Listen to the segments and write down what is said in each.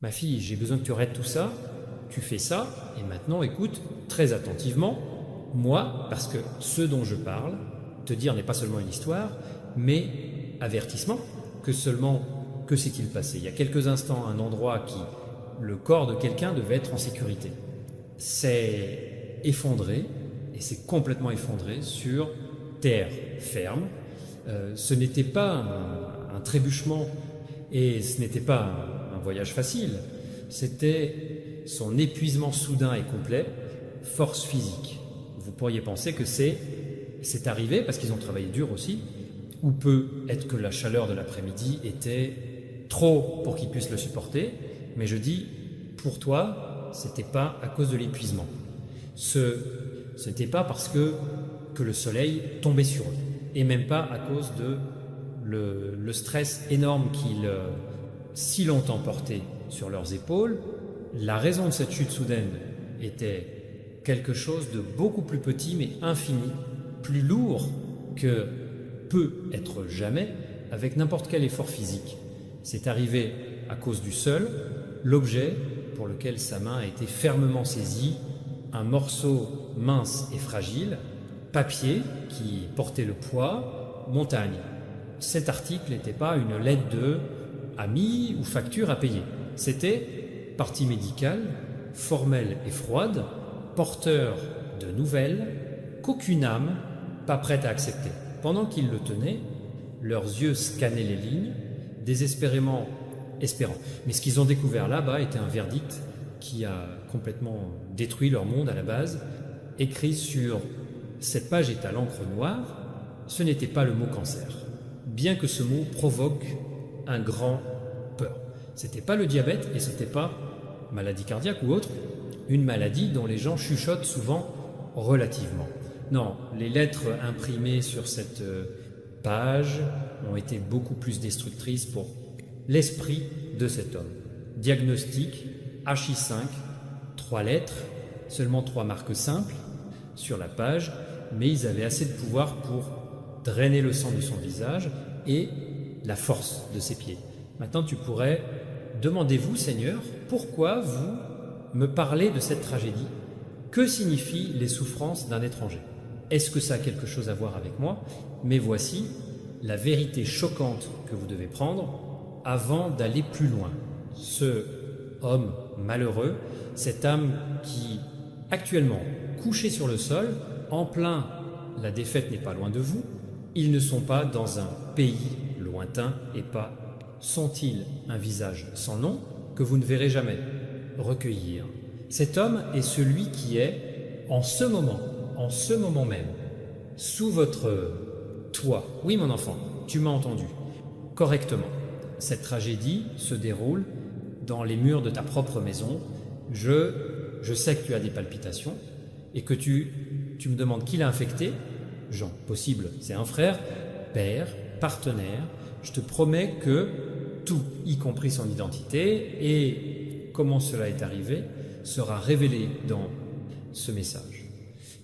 Ma fille, j'ai besoin que tu arrêtes tout ça, tu fais ça, et maintenant écoute très attentivement, moi, parce que ce dont je parle, te dire n'est pas seulement une histoire, mais avertissement, que s'est-il passé? Il y a quelques instants, un endroit qui, le corps de quelqu'un devait être en sécurité. C'est effondré, et c'est complètement effondré sur terre ferme. Ce n'était pas un trébuchement, et ce n'était pas un voyage facile, c'était son épuisement soudain et complet, force physique. Vous pourriez penser que c'est arrivé parce qu'ils ont travaillé dur aussi, ou peut-être que la chaleur de l'après-midi était trop pour qu'ils puissent le supporter, mais je dis, pour toi, c'était pas à cause de l'épuisement. Ce n'était pas parce que le soleil tombait sur eux, et même pas à cause de le stress énorme qu'ils si longtemps porté sur leurs épaules. La raison de cette chute soudaine était quelque chose de beaucoup plus petit mais infini, plus lourd que peut être jamais avec n'importe quel effort physique. C'est arrivé à cause du seul, l'objet pour lequel sa main a été fermement saisie, un morceau mince et fragile, papier qui portait le poids, montagne. Cet article n'était pas une lettre de ami ou facture à payer. C'était partie médicale, formelle et froide, porteur de nouvelles qu'aucune âme pas prête à accepter. Pendant qu'ils le tenaient, leurs yeux scannaient les lignes, désespérément espérant. Mais ce qu'ils ont découvert là-bas était un verdict qui a complètement détruit leur monde à la base. Écrit sur cette page est à l'encre noire, ce n'était pas le mot cancer, bien que ce mot provoque un grand peur. C'était pas le diabète et c'était pas maladie cardiaque ou autre, une maladie dont les gens chuchotent souvent relativement. Non, les lettres imprimées sur cette page ont été beaucoup plus destructrices pour l'esprit de cet homme. Diagnostic HI5, 3 lettres, seulement 3 marques simples sur la page, mais ils avaient assez de pouvoir pour drainer le sang de son visage et la force de ses pieds. Maintenant, tu pourrais, demandez-vous, Seigneur, pourquoi vous me parlez de cette tragédie? Que signifient les souffrances d'un étranger? Est-ce que ça a quelque chose à voir avec moi? Mais voici la vérité choquante que vous devez prendre avant d'aller plus loin. Ce homme malheureux, cette âme qui, actuellement, couchée sur le sol, en plein, la défaite n'est pas loin de vous, ils ne sont pas dans un pays lointain et pas sont-ils un visage sans nom que vous ne verrez jamais recueillir. Cet homme est celui qui est, en ce moment même, sous votre toit. Oui, mon enfant, tu m'as entendu, correctement. Cette tragédie se déroule dans les murs de ta propre maison. Je sais que tu as des palpitations et que tu me demandes qui l'a infecté. Jean, possible, c'est un frère, père, partenaire. Je te promets que tout, y compris son identité et comment cela est arrivé, sera révélé dans ce message.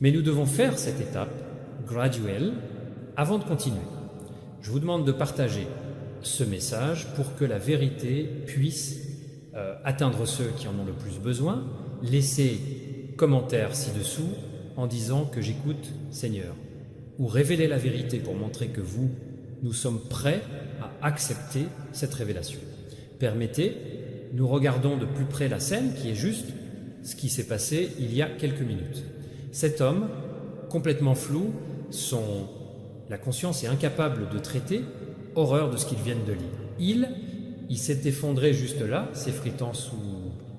Mais nous devons faire cette étape graduelle avant de continuer. Je vous demande de partager ce message pour que la vérité puisse atteindre ceux qui en ont le plus besoin. Laissez commentaire ci-dessous en disant que j'écoute Seigneur, ou révéler la vérité pour montrer que nous sommes prêts à accepter cette révélation. Permettez, nous regardons de plus près la scène qui est juste ce qui s'est passé il y a quelques minutes. Cet homme, complètement flou, la conscience est incapable de traiter, horreur de ce qu'ils viennent de lire. Il s'est effondré juste là, s'effritant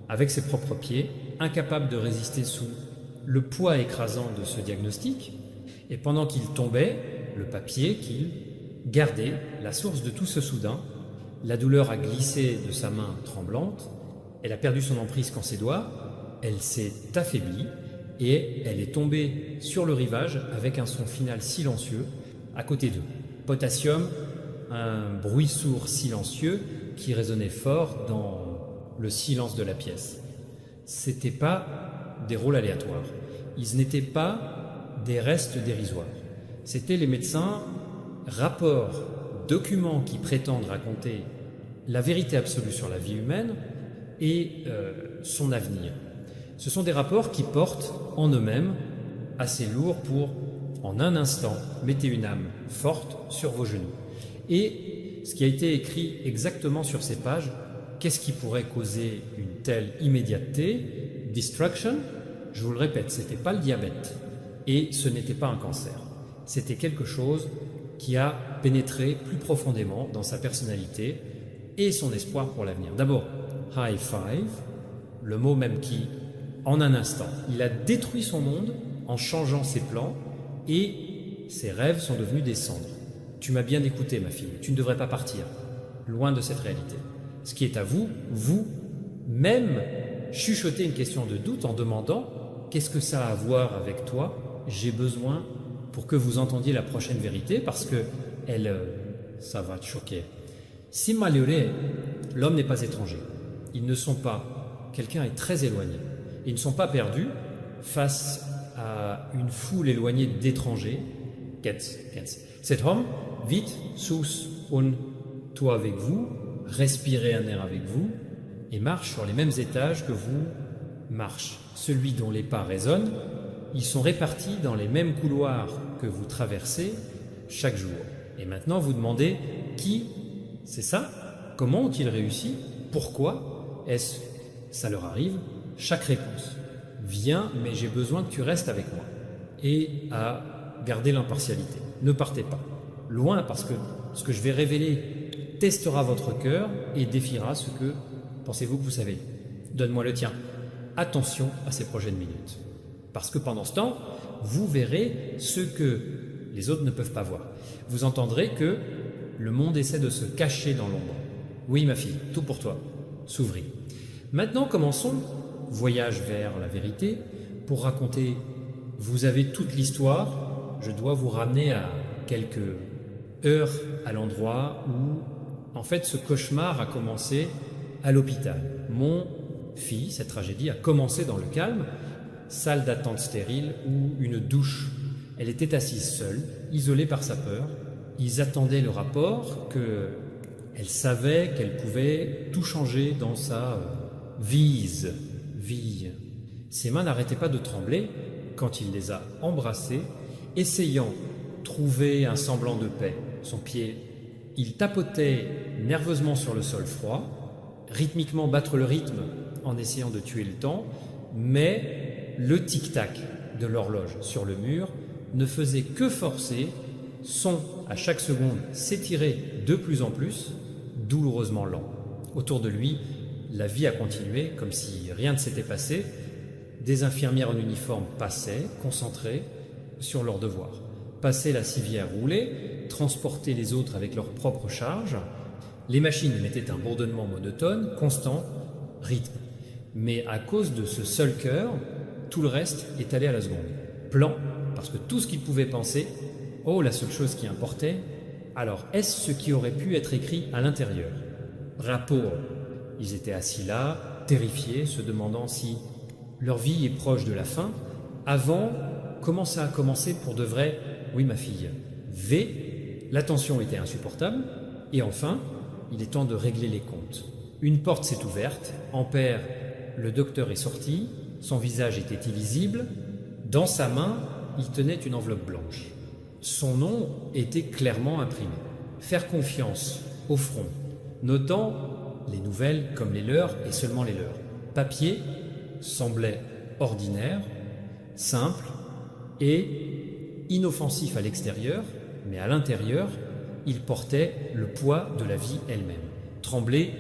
avec ses propres pieds, incapable de résister sous le poids écrasant de ce diagnostic, et pendant qu'il tombait, le papier qu'il gardait, la source de tout ce soudain, la douleur a glissé de sa main tremblante, elle a perdu son emprise quand ses doigts, elle s'est affaiblie et elle est tombée sur le rivage avec un son final silencieux à côté d'eux. Potassium, un bruit sourd silencieux qui résonnait fort dans le silence de la pièce. C'était pas des rôles aléatoires, ils n'étaient pas des restes dérisoires. C'étaient les médecins, rapports, documents qui prétendent raconter la vérité absolue sur la vie humaine, et son avenir. Ce sont des rapports qui portent en eux-mêmes assez lourd pour, en un instant, mettez une âme forte sur vos genoux. Et ce qui a été écrit exactement sur ces pages, qu'est-ce qui pourrait causer une telle immédiateté? Destruction, je vous le répète, ce n'était pas le diabète et ce n'était pas un cancer. C'était quelque chose qui a pénétré plus profondément dans sa personnalité et son espoir pour l'avenir. D'abord, high five, le mot même qui, en un instant, il a détruit son monde en changeant ses plans et ses rêves sont devenus des cendres. Tu m'as bien écouté, ma fille, tu ne devrais pas partir, loin de cette réalité. Ce qui est à vous, vous, même chuchoter une question de doute en demandant « Qu'est-ce que ça a à voir avec toi ? J'ai besoin pour que vous entendiez la prochaine vérité parce que ça va te choquer. » Si malheureux, l'homme n'est pas étranger. Ils ne sont pas, quelqu'un est très éloigné. Ils ne sont pas perdus face à une foule éloignée d'étrangers. Cet homme, vite, sous, un toit avec vous, respirez un air avec vous et marche sur les mêmes étages que vous marche. Celui dont les pas résonnent, ils sont répartis dans les mêmes couloirs que vous traversez chaque jour. Et maintenant, vous demandez qui c'est ça? Comment ont-ils réussi? Pourquoi est-ce ça leur arrive? Chaque réponse. Viens, mais j'ai besoin que tu restes avec moi. Et à garder l'impartialité. Ne partez pas. Loin, parce que ce que je vais révéler testera votre cœur et défiera ce que pensez-vous que vous savez. Donne-moi le tien. Attention à ces prochaines minutes. Parce que pendant ce temps, vous verrez ce que les autres ne peuvent pas voir. Vous entendrez que le monde essaie de se cacher dans l'ombre. Oui, ma fille, tout pour toi. S'ouvrit. Maintenant, commençons, voyage vers la vérité, pour raconter, vous avez toute l'histoire, je dois vous ramener à quelques heures à l'endroit où, en fait, ce cauchemar a commencé à l'hôpital. Mon fille, cette tragédie, a commencé dans le calme, salle d'attente stérile ou une douche. Elle était assise seule, isolée par sa peur. Ils attendaient le rapport, qu'elle savait qu'elle pouvait tout changer dans sa vie. Ses mains n'arrêtaient pas de trembler quand il les a embrassées, essayant de trouver un semblant de paix. Son pied, il tapotait nerveusement sur le sol froid, rythmiquement battre le rythme en essayant de tuer le temps, mais le tic-tac de l'horloge sur le mur ne faisait que forcer son, à chaque seconde, s'étirer de plus en plus, douloureusement lent. Autour de lui, la vie a continué comme si rien ne s'était passé. Des infirmières en uniforme passaient, concentrées sur leurs devoirs. Passaient la civière roulée, transportaient les autres avec leurs propres charges. Les machines émettaient un bourdonnement monotone, constant, rythme. Mais à cause de ce seul cœur, tout le reste est allé à la seconde. Plan, parce que tout ce qu'il pouvait penser, la seule chose qui importait, alors est-ce ce qui aurait pu être écrit à l'intérieur? Rapport. Ils étaient assis là, terrifiés, se demandant si leur vie est proche de la fin. Avant, comment ça a commencé pour de vrai? Oui, ma fille. V. La tension était insupportable. Et enfin, il est temps de régler les comptes. Une porte s'est ouverte. Ampère, le docteur est sorti. Son visage était illisible. Dans sa main, il tenait une enveloppe blanche. Son nom était clairement imprimé. Faire confiance au front, notant les nouvelles comme les leurs et seulement les leurs. Papier semblait ordinaire, simple et inoffensif à l'extérieur, mais à l'intérieur, il portait le poids de la vie elle-même. Tremblait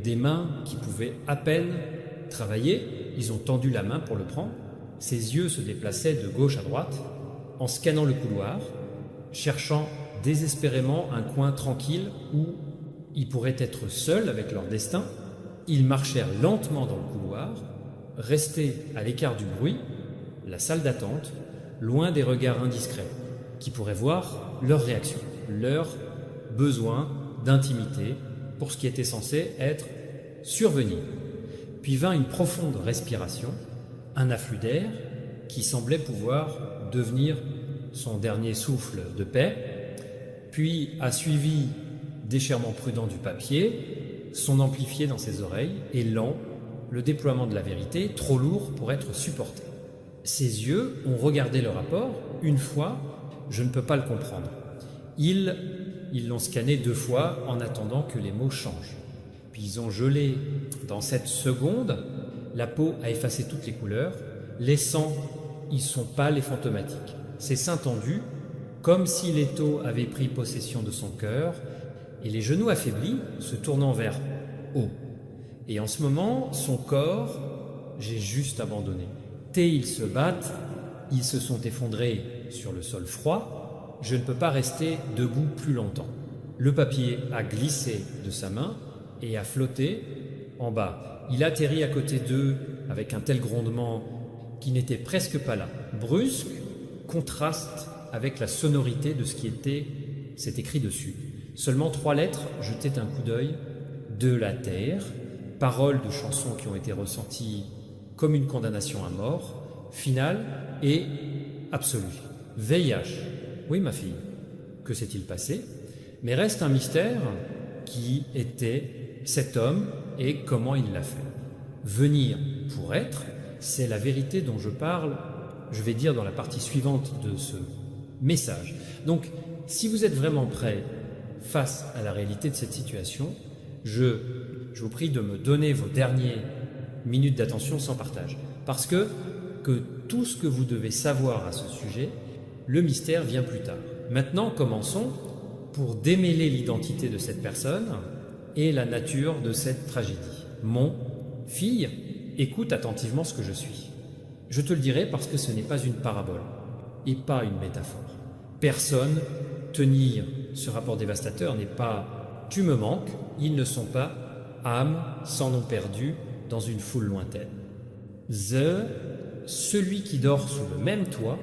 des mains qui pouvaient à peine travailler, ils ont tendu la main pour le prendre. Ses yeux se déplaçaient de gauche à droite, en scannant le couloir, cherchant désespérément un coin tranquille où ils pourraient être seuls avec leur destin. Ils marchèrent lentement dans le couloir, restés à l'écart du bruit, la salle d'attente, loin des regards indiscrets, qui pourraient voir leur réaction, leur besoin d'intimité pour ce qui était censé être survenir. Puis vint une profonde respiration, un afflux d'air qui semblait pouvoir devenir son dernier souffle de paix, puis a suivi déchirement prudent du papier, son amplifié dans ses oreilles, et lent, le déploiement de la vérité trop lourd pour être supporté. Ses yeux ont regardé le rapport une fois, je ne peux pas le comprendre. Ils l'ont scanné 2 fois en attendant que les mots changent. Puis ils ont gelé dans cette seconde, la peau a effacé toutes les couleurs, les sangs, ils sont pâles et fantomatiques. Ses seins tendus, comme si l'étau avait pris possession de son cœur, et les genoux affaiblis se tournant vers haut. Et en ce moment, son corps, j'ai juste abandonné. Ils se battent, ils se sont effondrés sur le sol froid, je ne peux pas rester debout plus longtemps. Le papier a glissé de sa main et a flotté en bas. Il atterrit à côté d'eux avec un tel grondement qui n'était presque pas là. Brusque, contraste avec la sonorité de ce qui s'est écrit dessus. Seulement 3 lettres jetaient un coup d'œil. De la terre, paroles de chansons qui ont été ressenties comme une condamnation à mort, finale et absolue. VIH. Oui, ma fille, que s'est-il passé? Mais reste un mystère qui était cet homme et comment il l'a fait. Venir pour être, c'est la vérité dont je parle, je vais dire dans la partie suivante de ce message. Donc, si vous êtes vraiment prêt face à la réalité de cette situation, je vous prie de me donner vos dernières minutes d'attention sans partage. Parce que tout ce que vous devez savoir à ce sujet, le mystère vient plus tard. Maintenant, commençons pour démêler l'identité de cette personne et la nature de cette tragédie. Fille, écoute attentivement ce que je suis. Je te le dirai parce que ce n'est pas une parabole et pas une métaphore. Personne, tenir ce rapport dévastateur n'est pas « tu me manques », ils ne sont pas « âme sans nom perdu » dans une foule lointaine. Celui qui dort sous le même toit,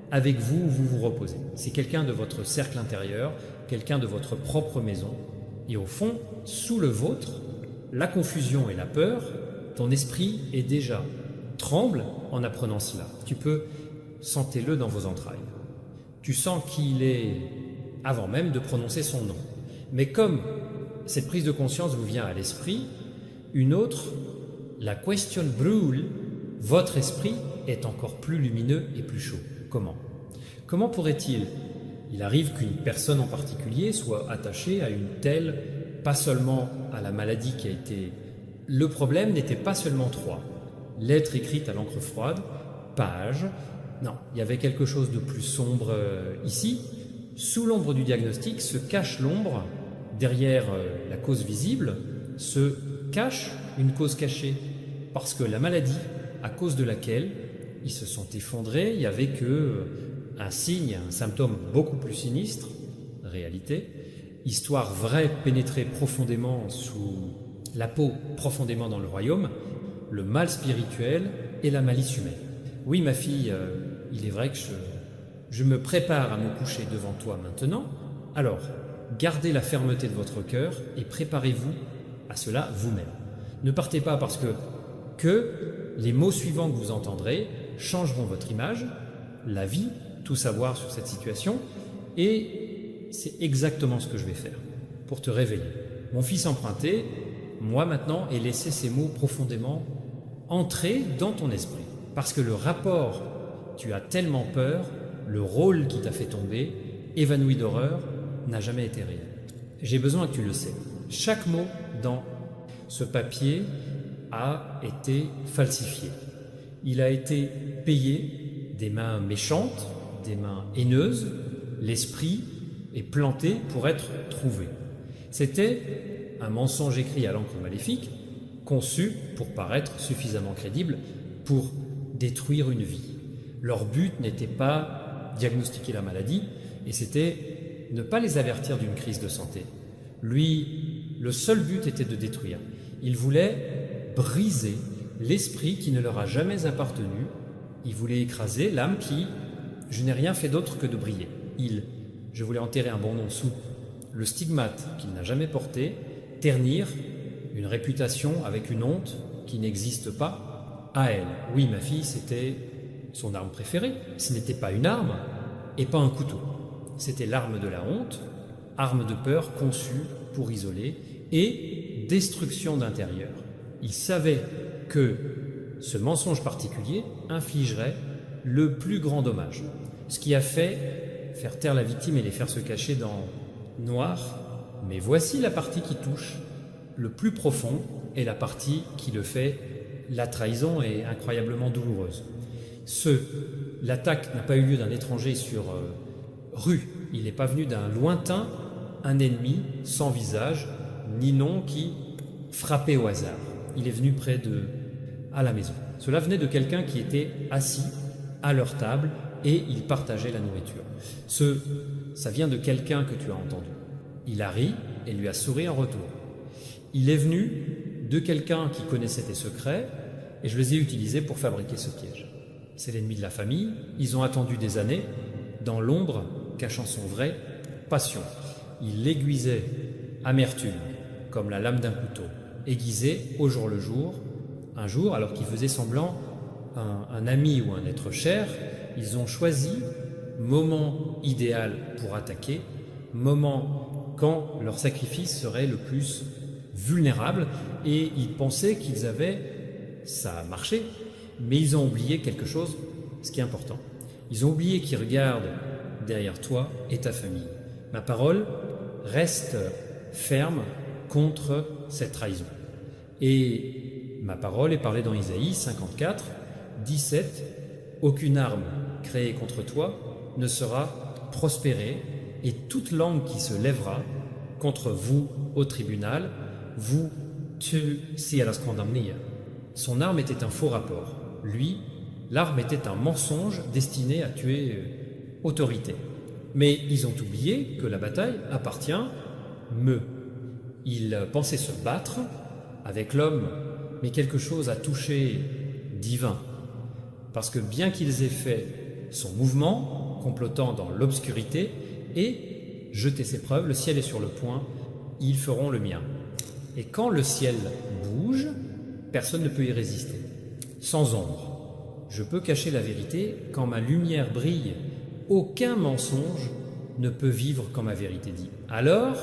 avec vous, vous vous reposez. C'est quelqu'un de votre cercle intérieur, quelqu'un de votre propre maison. Et au fond, sous le vôtre, la confusion et la peur, ton esprit est déjà tremble en apprenant cela. Tu peux sentez-le dans vos entrailles. Tu sens qu'il est avant même de prononcer son nom. Mais comme cette prise de conscience vous vient à l'esprit, une autre, la question brûle, votre esprit est encore plus lumineux et plus chaud. Comment pourrait-il? Il arrive qu'une personne en particulier soit attachée à une telle, pas seulement à la maladie qui a été... Le problème n'était pas seulement 3. Lettre écrite à l'encre froide, page. Non, il y avait quelque chose de plus sombre ici. Sous l'ombre du diagnostic se cache l'ombre, derrière la cause visible, se cache une cause cachée. Parce que la maladie, à cause de laquelle ils se sont effondrés, il n'y avait qu'un signe, un symptôme beaucoup plus sinistre, réalité, histoire vraie pénétrée profondément sous la peau, profondément dans le royaume, le mal spirituel et la malice humaine. Oui, ma fille, il est vrai que je me prépare à me coucher devant toi maintenant, alors gardez la fermeté de votre cœur et préparez-vous à cela vous-même. Ne partez pas parce que les mots suivants que vous entendrez changeront votre image, la vie, tout savoir sur cette situation, et c'est exactement ce que je vais faire pour te réveiller. Mon fils emprunté, moi maintenant, ai laissé ces mots profondément entrer dans ton esprit. Parce que le rapport, tu as tellement peur, le rôle qui t'a fait tomber, évanoui d'horreur, n'a jamais été réel. J'ai besoin que tu le sais. Chaque mot dans ce papier a été falsifié. Il a été payé des mains méchantes, des mains haineuses. L'esprit est planté pour être trouvé. C'était un mensonge écrit à l'encre maléfique, conçu pour paraître suffisamment crédible pour détruire une vie. Leur but n'était pas diagnostiquer la maladie, et c'était ne pas les avertir d'une crise de santé. Lui, le seul but était de détruire. Il voulait briser l'esprit qui ne leur a jamais appartenu. Il voulait écraser l'âme qui, je n'ai rien fait d'autre que de briller. Je voulais enterrer un bon nom sous le stigmate qu'il n'a jamais porté, ternir une réputation avec une honte qui n'existe pas à elle. Oui, ma fille, c'était son arme préférée. Ce n'était pas une arme et pas un couteau. C'était l'arme de la honte, arme de peur conçue pour isoler et destruction d'intérieur. Il savait que ce mensonge particulier infligerait le plus grand dommage. Ce qui a fait faire taire la victime et les faire se cacher dans noir. Mais voici la partie qui touche le plus profond et la partie qui le fait. La trahison est incroyablement douloureuse. L'attaque n'a pas eu lieu d'un étranger sur rue. Il n'est pas venu d'un lointain, un ennemi sans visage ni nom qui frappait au hasard. Il est venu à la maison. Cela venait de quelqu'un qui était assis à leur table et il partageait la nourriture. Ça vient de quelqu'un que tu as entendu. Il a ri et lui a souri en retour. Il est venu de quelqu'un qui connaissait tes secrets et je les ai utilisés pour fabriquer ce piège. C'est l'ennemi de la famille. Ils ont attendu des années dans l'ombre cachant son vrai passion. Il l'aiguisait amertume comme la lame d'un couteau, aiguisé au jour le jour. Un jour, alors qu'il faisait semblant un ami ou un être cher, ils ont choisi moment idéal pour attaquer, moment quand leur sacrifice serait le plus vulnérable, et ils pensaient qu'ils avaient, ça a marché, mais ils ont oublié quelque chose, ce qui est important. Ils ont oublié qu'ils regardent derrière toi et ta famille. Ma parole reste ferme contre cette trahison. Et ma parole est parlée dans Isaïe 54, 17. Aucune arme créée contre toi ne sera prospérée, et toute langue qui se lèvera contre vous au tribunal, vous tu si à la scandamnia. Son arme était un faux rapport. Lui, l'arme était un mensonge destiné à tuer autorité. Mais ils ont oublié que la bataille appartient me. Ils pensaient se battre avec l'homme, mais quelque chose a touché divin. Parce que bien qu'ils aient fait son mouvement, complotant dans l'obscurité, et jeté ses preuves, le ciel est sur le point, ils feront le mien. Et quand le ciel bouge, personne ne peut y résister. Sans ombre, je peux cacher la vérité. Quand ma lumière brille, aucun mensonge ne peut vivre quand ma vérité dit. Alors,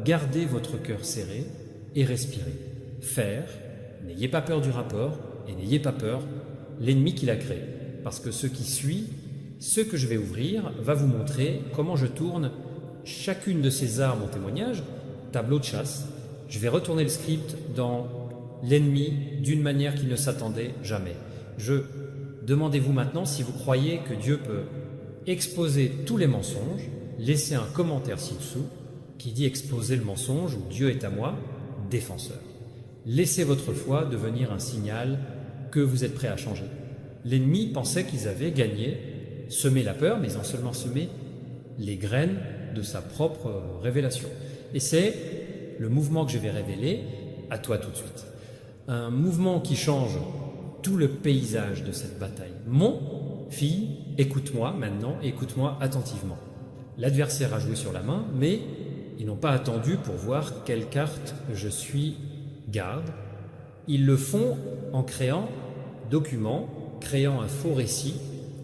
gardez votre cœur serré et respirez. Faire, n'ayez pas peur du rapport et n'ayez pas peur l'ennemi qui l'a créé. Parce que ce qui suit, ce que je vais ouvrir, va vous montrer comment je tourne chacune de ces armes en témoignage, tableau de chasse. Je vais retourner le script dans l'ennemi d'une manière qu'il ne s'attendait jamais. Demandez-vous maintenant si vous croyez que Dieu peut exposer tous les mensonges. Laissez un commentaire ci-dessous qui dit exposer le mensonge ou Dieu est à moi, défenseur. Laissez votre foi devenir un signal que vous êtes prêt à changer. L'ennemi pensait qu'ils avaient gagné, semé la peur, mais ils ont seulement semé les graines de sa propre révélation. Et c'est le mouvement que je vais révéler à toi tout de suite. Un mouvement qui change tout le paysage de cette bataille. Mon fille, écoute-moi maintenant, écoute-moi attentivement. L'adversaire a joué sur la main, mais ils n'ont pas attendu pour voir quelle carte je suis garde. Ils le font en créant documents, créant un faux récit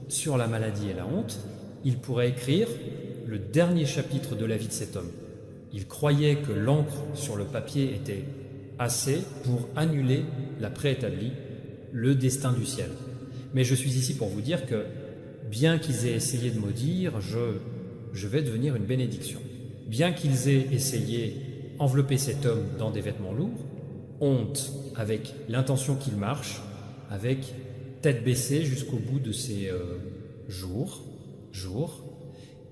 sur la maladie et la honte. Ils pourraient écrire le dernier chapitre de la vie de cet homme. Ils croyaient que l'encre sur le papier était assez pour annuler la préétablie, le destin du ciel. Mais je suis ici pour vous dire que, bien qu'ils aient essayé de maudire, je vais devenir une bénédiction. Bien qu'ils aient essayé d'envelopper cet homme dans des vêtements lourds, honte, avec l'intention qu'il marche, avec tête baissée jusqu'au bout de ses jours,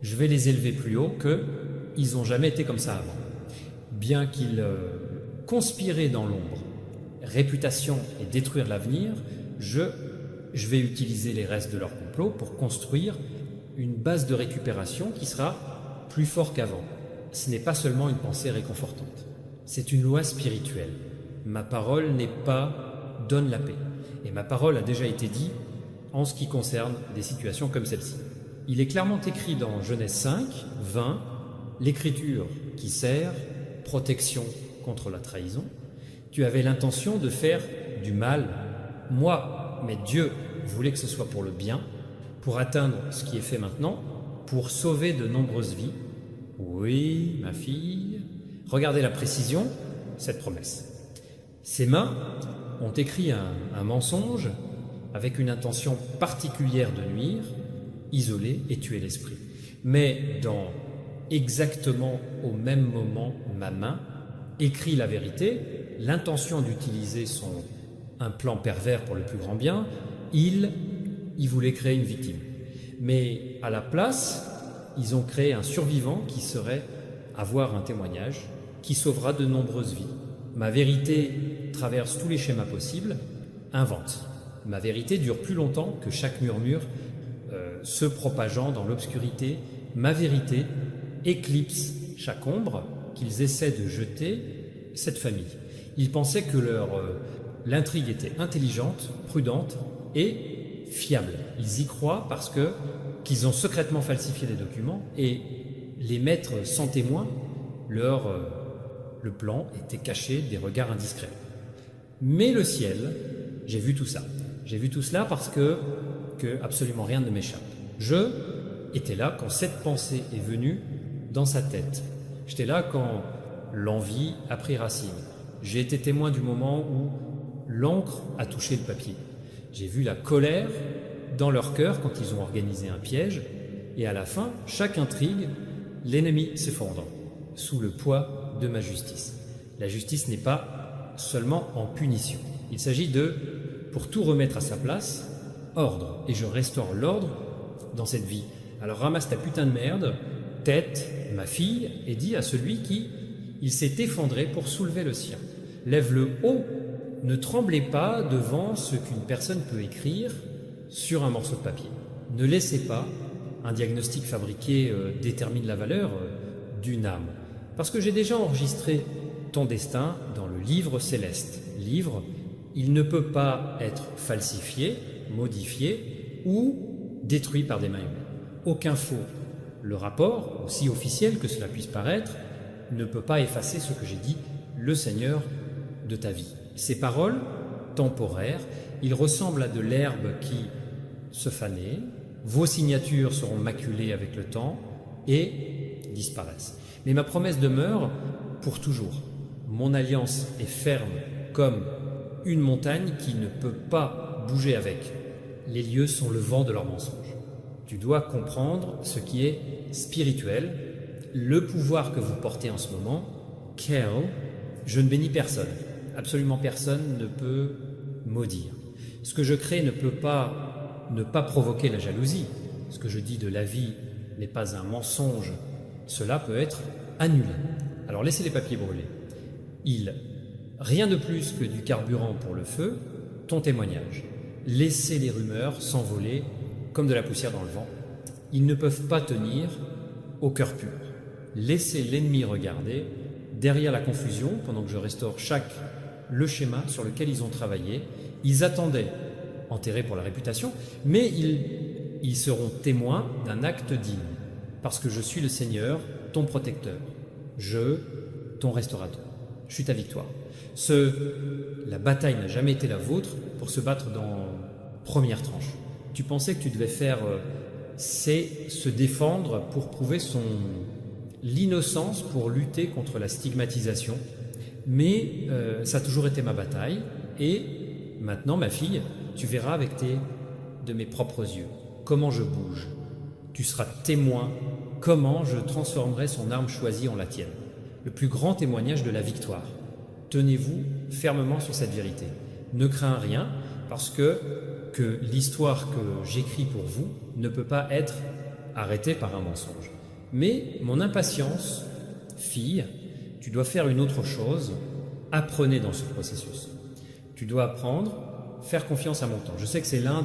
je vais les élever plus haut qu'ils n'ont jamais été comme ça avant. Bien qu'ils conspiraient dans l'ombre, réputation et détruire l'avenir, je vais utiliser les restes de leur complot pour construire une base de récupération qui sera plus forte qu'avant. Ce n'est pas seulement une pensée réconfortante, c'est une loi spirituelle. Ma parole n'est pas « donne la paix ». Et ma parole a déjà été dite en ce qui concerne des situations comme celle-ci. Il est clairement écrit dans Genèse 5, 20, l'écriture qui sert protection contre la trahison. Tu avais l'intention de faire du mal, moi, mais Dieu voulait que ce soit pour le bien, pour atteindre ce qui est fait maintenant, pour sauver de nombreuses vies. Oui, ma fille, regardez la précision, cette promesse. Ses mains ont écrit un mensonge avec une intention particulière de nuire, isoler et tuer l'esprit. Mais dans exactement au même moment, ma main écrit la vérité, l'intention d'utiliser un plan pervers pour le plus grand bien, il voulait créer une victime. Mais à la place, ils ont créé un survivant qui serait avoir un témoignage qui sauvera de nombreuses vies. Ma vérité traverse tous les schémas possibles, invente. Ma vérité dure plus longtemps que chaque murmure se propageant dans l'obscurité. Ma vérité éclipse chaque ombre qu'ils essaient de jeter cette famille. Ils pensaient que l'intrigue était intelligente, prudente et fiable. Ils y croient parce qu'ils ont secrètement falsifié des documents et les mettre sans témoin, le plan était caché des regards indiscrets. Mais le ciel, j'ai vu tout ça. J'ai vu tout cela parce que absolument rien ne m'échappe. Je étais là quand cette pensée est venue dans sa tête. J'étais là quand l'envie a pris racine. J'ai été témoin du moment où l'encre a touché le papier. J'ai vu la colère dans leur cœur quand ils ont organisé un piège. Et à la fin, chaque intrigue, l'ennemi s'effondre sous le poids de ma justice. La justice n'est pas seulement en punition. Il s'agit pour tout remettre à sa place, ordre. Et je restaure l'ordre dans cette vie. Alors ramasse ta putain de merde, tête, ma fille, et dis à celui il s'est effondré pour soulever le sien. Lève-le haut, ne tremblez pas devant ce qu'une personne peut écrire sur un morceau de papier. Ne laissez pas un diagnostic fabriqué détermine la valeur d'une âme. Parce que j'ai déjà enregistré ton destin dans le livre céleste. Livre, il ne peut pas être falsifié, modifié ou détruit par des mains humaines. Aucun faux. Le rapport, aussi officiel que cela puisse paraître, ne peut pas effacer ce que j'ai dit, le Seigneur de ta vie. Ces paroles, temporaires, ils ressemblent à de l'herbe qui se fanait, vos signatures seront maculées avec le temps et disparaissent. Mais ma promesse demeure pour toujours. Mon alliance est ferme comme une montagne qui ne peut pas bouger avec. Les lieux sont le vent de leur mensonge. Tu dois comprendre ce qui est spirituel, le pouvoir que vous portez en ce moment. Kel, je ne bénis personne. Absolument personne ne peut maudire. Ce que je crée ne peut pas ne pas provoquer la jalousie. Ce que je dis de la vie n'est pas un mensonge. Cela peut être annulé. Alors laissez les papiers brûler. Rien de plus que du carburant pour le feu, ton témoignage. Laissez les rumeurs s'envoler comme de la poussière dans le vent. Ils ne peuvent pas tenir au cœur pur. Laissez l'ennemi regarder derrière la confusion pendant que je restaure le schéma sur lequel ils ont travaillé. Ils attendaient, enterrés pour la réputation, mais ils seront témoins d'un acte digne, parce que je suis le Seigneur, ton protecteur, ton restaurateur. Je suis ta victoire. La bataille n'a jamais été la vôtre pour se battre dans première tranche. Tu pensais que tu devais faire, c'est se défendre pour prouver l'innocence, pour lutter contre la stigmatisation. Mais ça a toujours été ma bataille. Et maintenant, ma fille, tu verras avec de mes propres yeux comment je bouge. Tu seras témoin comment je transformerai son arme choisie en la tienne. Le plus grand témoignage de la victoire. Tenez-vous fermement sur cette vérité. Ne crains rien, parce que l'histoire que j'écris pour vous ne peut pas être arrêtée par un mensonge. Mais mon impatience, fille, tu dois faire une autre chose. Apprenez dans ce processus. Tu dois apprendre, faire confiance à mon temps. Je sais que c'est l'un